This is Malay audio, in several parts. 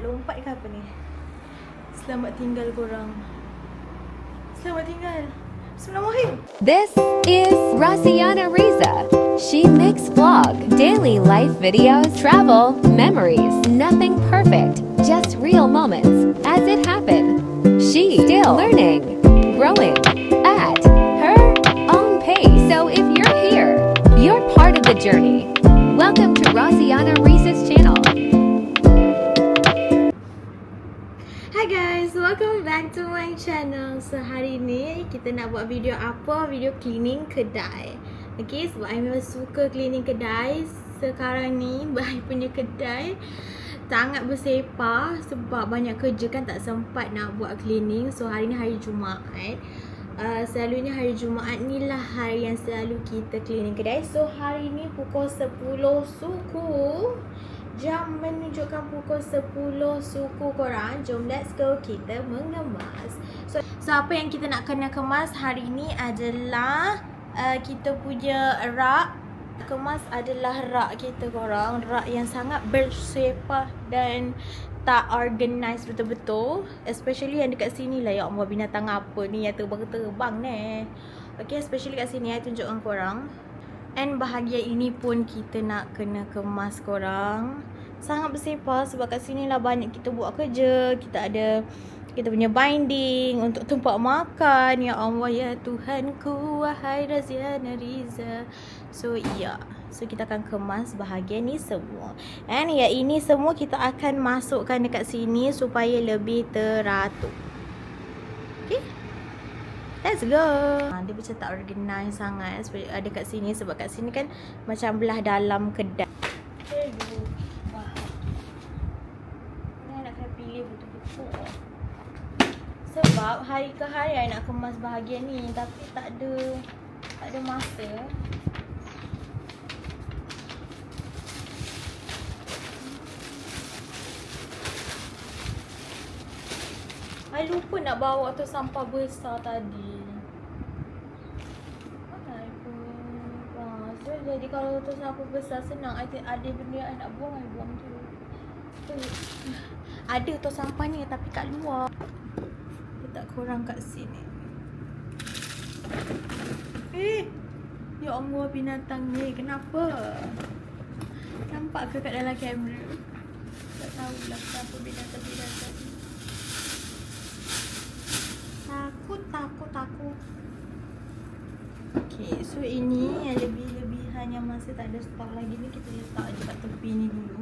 lompat ke apa ni? Selamat tinggal korang. Selamat tinggal. Bismillahirrahmanirrahim. This is Rasiana Riza. She makes vlog, daily life videos, travel, memories. Nothing perfect, just real moments as it happened. She still learning, growing at her own pace. So if you're here, you're part of the journey. Welcome to Rasiana Riza's channel. Hi guys, welcome back to my channel. So hari ni kita nak buat video apa? Video cleaning kedai. Okay, sebab I memang suka cleaning kedai. Sekarang ni I punya kedai sangat bersepah sebab banyak kerja kan, tak sempat nak buat cleaning. So hari ni hari Jumaat. Selalunya hari Jumaat ni lah hari yang selalu kita cleaning kedai. So hari ni pukul 10 suku. Jam menunjukkan pukul 10 suku korang. Jom let's go, kita mengemas. So apa yang kita nak kena kemas hari ni adalah kita punya rak. Kemas adalah rak kita korang. Rak yang sangat bersepah dan tak organize betul-betul. Especially yang dekat sini lah. Ya Allah, binatang apa ni yang terbang-terbang ni. Okay, especially kat sini I tunjukkan korang. And bahagian ini pun kita nak kena kemas korang. Sangat bersepah sebab kat sini lah banyak kita buat kerja. Kita ada kita punya binding untuk tempat makan. Ya Allah, ya Tuhanku, wahai Rasiana Riza. So so kita akan kemas bahagian ni semua. And ini semua kita akan masukkan dekat sini supaya lebih teratur. Okay, let's go. Dia macam tak organize sangat dekat sini sebab kat sini kan macam belah dalam kedai. Ni nak kena pilih betul-betul. Sebab hari ke hari I nak kemas bahagian ni tapi tak ada masa. I lupa nak bawa tu sampah besar tadi. So jadi kalau tu sampah besar senang. I ada benda I nak buang, I buang tu. Ada tu sampah ni tapi kat luar. Letak korang kat sini. Ya Allah, binatang ni kenapa? Nampak ke kat dalam kamera? Tak tahulah kenapa binatang-binatang ni. Takut. Okay, so ini yang lebih-lebihan yang masih tak ada stok lagi ni kita letak je kat tepi ni dulu.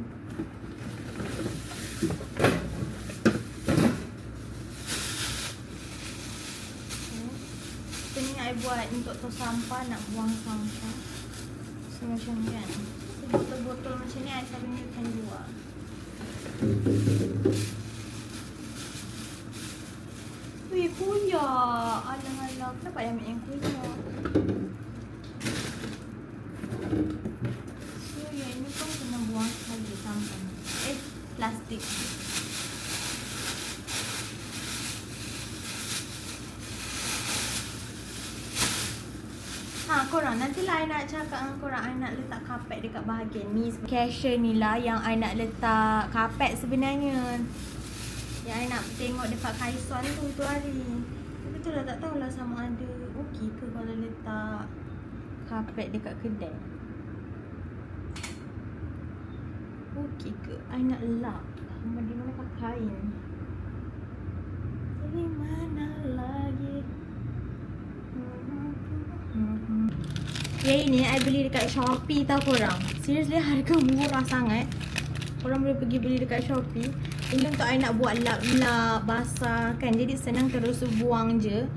So ni I buat untuk tu sampah, nak buang sampah. So macam ni kan. So botol-botol macam ni I selalunya akan jual. Weh, kuyak. Alang-alang, kenapa I ambil yang kuyak? So yang ini pun kena buang sekali sampah ni. Plastik. Korang, nantilah I nak cakap dengan korang I nak letak kapet dekat bahagian ni. Cashier ni lah yang I nak letak kapet sebenarnya. Yang I nak tengok dekat Kaiswan tu hari. Tapi tu lah tak tahulah sama ada okey ke kalau letak kapet dekat kedai. Okey ke? I nak lap. Di mana kain? Di mana lagi? Yang ini I beli dekat Shopee tau korang. Seriously, harga murah sangat. Korang boleh pergi beli dekat Shopee. Ini untuk I nak buat lap-lap basah kan. Jadi senang, terus buang je.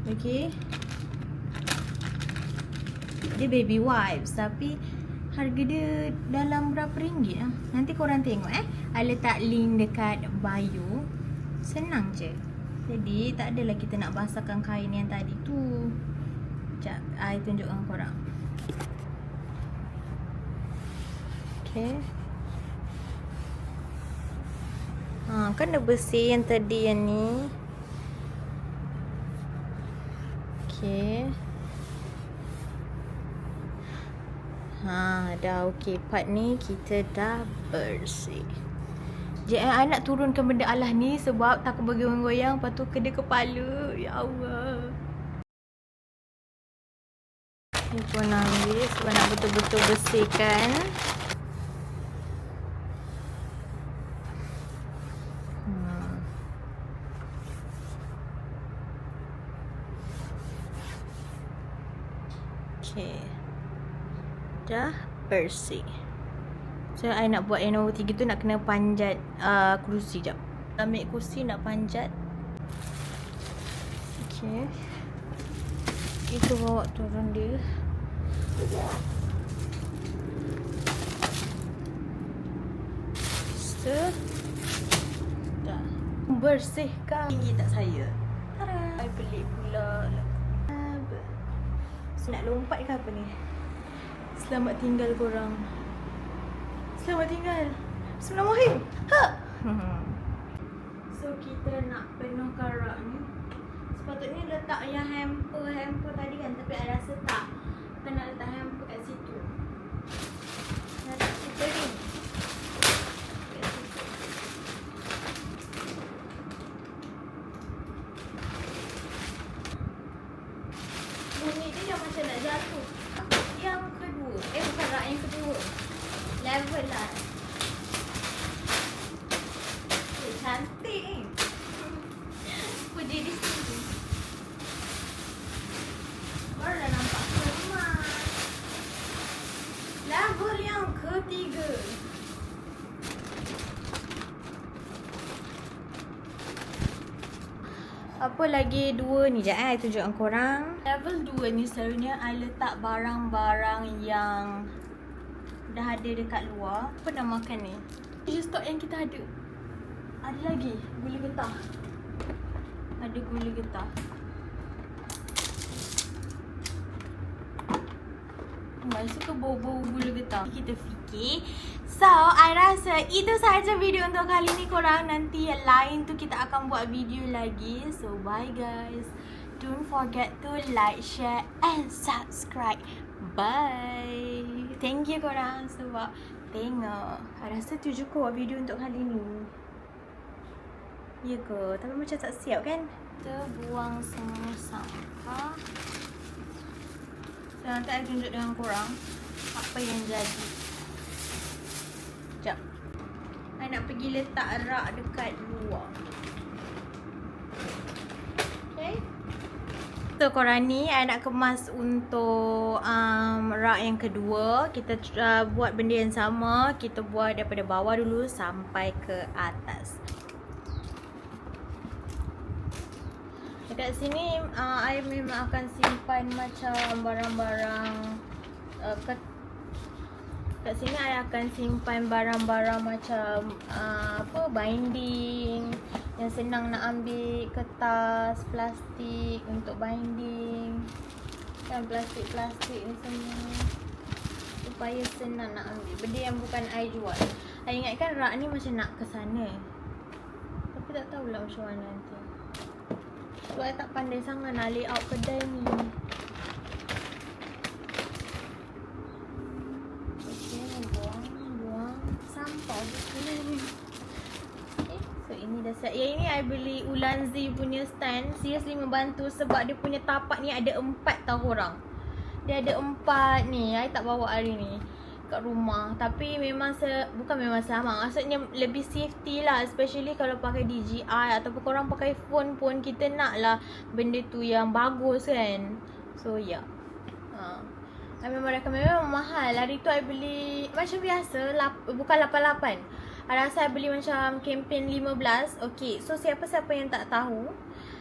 Okay. Dia baby wipes tapi harga dia dalam berapa ringgit lah. Nanti korang tengok I letak link dekat bio. Senang je. Jadi tak adalah kita nak basahkan kain yang tadi tu. Sekejap I tunjukkan korang. Okay. Kan dah bersih yang tadi yang ni. Okay. Dah okey. Part ni kita dah bersih. I nak turunkan benda Allah ni sebab takut bagi goyang-goyang, lepas tu kena kepala. Ya Allah. Ni pun ambil sebab nak betul-betul bersihkan. Okay. Dah bersih. So, I nak buat yang nombor 3 tu nak kena panjat kerusi jap. Ambil kerusi nak panjat. Okay. Kita bawa turun dia. Dah. Bersihkan. Tinggi tak saya? Tara. I pelik pula. So, nak lompat ke apa ni? Selamat tinggal korang. Selamat tinggal. Bismillahirrahmanirrahim. Ha. So kita nak penuhkan rak ni. Sepatutnya letak yang hamper tadi kan, tapi I rasa tak. Kita nak letak hamper kat situ. Nak letak situ ni. Bunyi dia macam nak jatuh. Yang kedua. Bukan rak yang kedua. Level lah. Cantik ni. Puji di sini. Baru dah nampak kemas. Level yang ketiga. Apa lagi dua ni je I tunjukkan korang. Level 2 ni selalunya I letak barang-barang yang dah ada dekat luar. Apa nak makan ni? Ini stok yang kita ada. Ada lagi gula getah. Ada gula getah. I suka bau-bau gula getah. Kita fikir. So, I rasa itu sahaja video untuk kali ni korang. Nanti yang lain tu kita akan buat video lagi. So, bye guys. Don't forget to like, share and subscribe. Bye. Thank you korang sebab tengok. I rasa tu je kot video untuk kali ni. Ya ke? Tapi macam tak siap kan? Kita buang semua sampah. So nanti I tunjuk dengan korang apa yang jadi. Sekejap. I nak pergi letak rak dekat luar. Okay. So korang ni I nak kemas untuk rak yang kedua. Kita buat benda yang sama. Kita buat daripada bawah dulu sampai ke atas. Dekat sini I memang akan simpan macam barang-barang kat sini I akan simpan barang-barang macam binding yang senang nak ambil, kertas, plastik untuk binding dan plastik-plastik ni semua supaya senang nak ambil. Benda yang bukan I jual. I ingatkan rak ni macam nak ke sana, tapi tak tahulah macam mana nanti. Sebab I tak pandai sangat nak layout kedai ni. Okay, buang sampah je. Okay, so ini dah siap. Yang ini I beli Ulanzi punya stand. Seriously membantu sebab dia punya tapak ni ada 4 tau korang. Dia ada 4 ni. I tak bawa hari ni kat rumah. Tapi memang bukan memang selamat. Maksudnya lebih safety lah. Especially kalau pakai DJI ataupun korang pakai phone pun, kita nak lah benda tu yang bagus kan. So yeah. I memang recommend. Memang mahal. Hari tu I beli macam biasa, bukan 88. I rasa I beli macam campaign 15. Okay, so siapa-siapa yang tak tahu,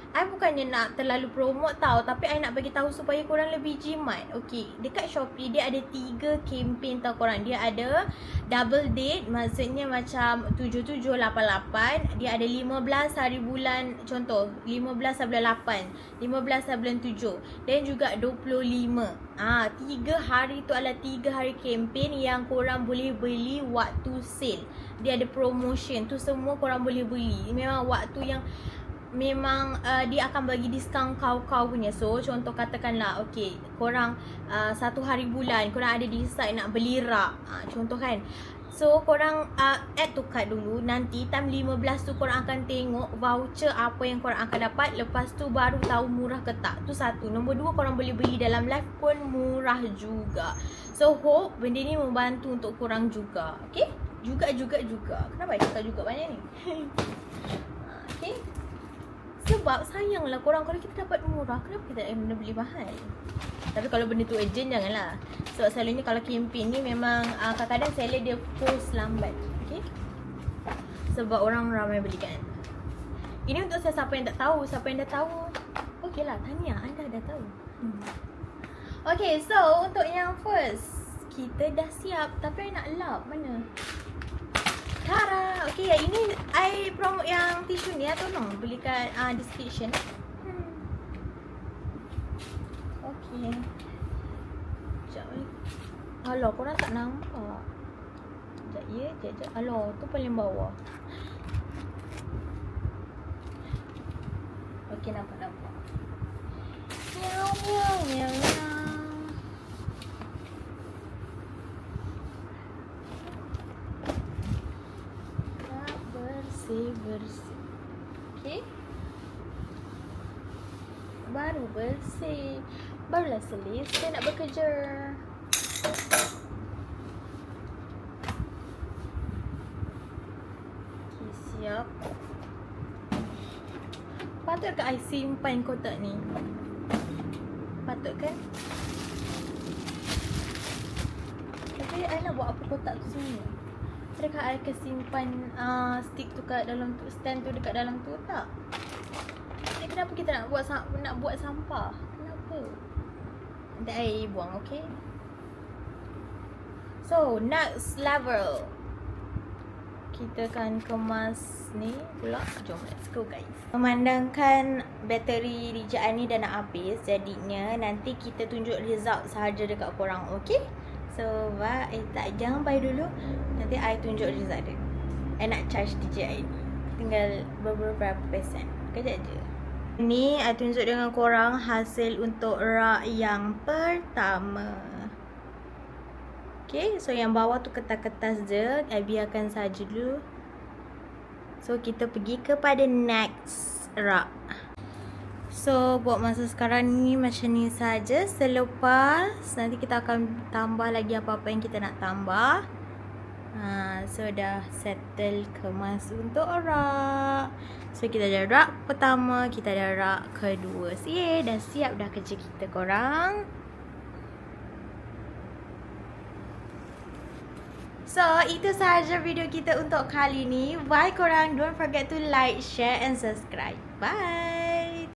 I bukannya nak terlalu promote tau, tapi I nak bagi tahu supaya korang lebih jimat. Okay, dekat Shopee dia ada 3 campaign tau korang. Dia ada double date, maksudnya macam 7788. Dia ada 15 hari bulan, contoh 15 hari bulan 8, 15 hari bulan 7, dan juga 25. 3 hari tu adalah 3 hari campaign yang korang boleh beli waktu sale. Dia ada promotion tu, semua korang boleh beli. Memang waktu yang memang dia akan bagi diskaun kau punya. So contoh katakanlah okay, korang 1 hari bulan korang ada decide nak beli rak, contoh kan, So korang add to cart dulu. Nanti time 15 tu korang akan tengok voucher apa yang korang akan dapat. Lepas tu baru tahu murah ke tak. Tu satu. Nombor dua, korang boleh beli dalam live pun murah juga. So hope benda ni membantu untuk korang juga. Okay? Juga. Kenapa cakap juga banyak ni? Okay? Sebab sayanglah korang, kalau kita dapat murah, kenapa kita nak benda beli mahal? Tapi kalau benda tu urgent, janganlah. Sebab selalunya kalau campaign ni memang kadang-kadang seller dia post lambat. Okay? Sebab orang ramai beli kan. Ini untuk siapa yang tak tahu. Siapa yang dah tahu, okey lah, tahniah, anda dah tahu. Okay, so untuk yang first, kita dah siap. Tapi I nak lap mana? Tara. Okay, ini I promote yang tisu ni. Tolong beli kat description. Okay. Sekejap ni. Alah, korang tak nampak. Sekejap ya, sekejap. Alah, tu paling bawah. Okay, nampak. Miau. Bersih. Okay. Baru bersih. Barulah selesai nak bekerja. Okay, siap. Patut ke I simpan kotak ni? Patut kan? Tapi I nak buat apa kotak tu semua? Adakah I akan simpan stick tu kat dalam tu, stand tu dekat dalam tu, tak? Kenapa kita nak buat sampah? Kenapa? Nanti I buang, okay? So, next level. Kita akan kemas ni pula. Jom, let's go guys. Memandangkan bateri rijaan ni dah nak habis, jadinya nanti kita tunjuk result sahaja dekat korang, okay? So, jangan buy dulu. Nanti I tunjuk result dia. I nak charge DJI ni. Tinggal beberapa persen. Kejap je. Ni I tunjuk dengan korang hasil untuk rak yang pertama. Okay, so yang bawah tu kertas-kertas je. I biarkan saja dulu. So, kita pergi kepada next rak. So, buat masa sekarang ni macam ni saja. Selepas, nanti kita akan tambah lagi apa-apa yang kita nak tambah. So, dah settle kemas untuk rak. So, kita dah rak pertama, kita dah rak kedua. Dah siap dah kerja kita korang. So, itu sahaja video kita untuk kali ni. Bye korang. Don't forget to like, share and subscribe. Bye.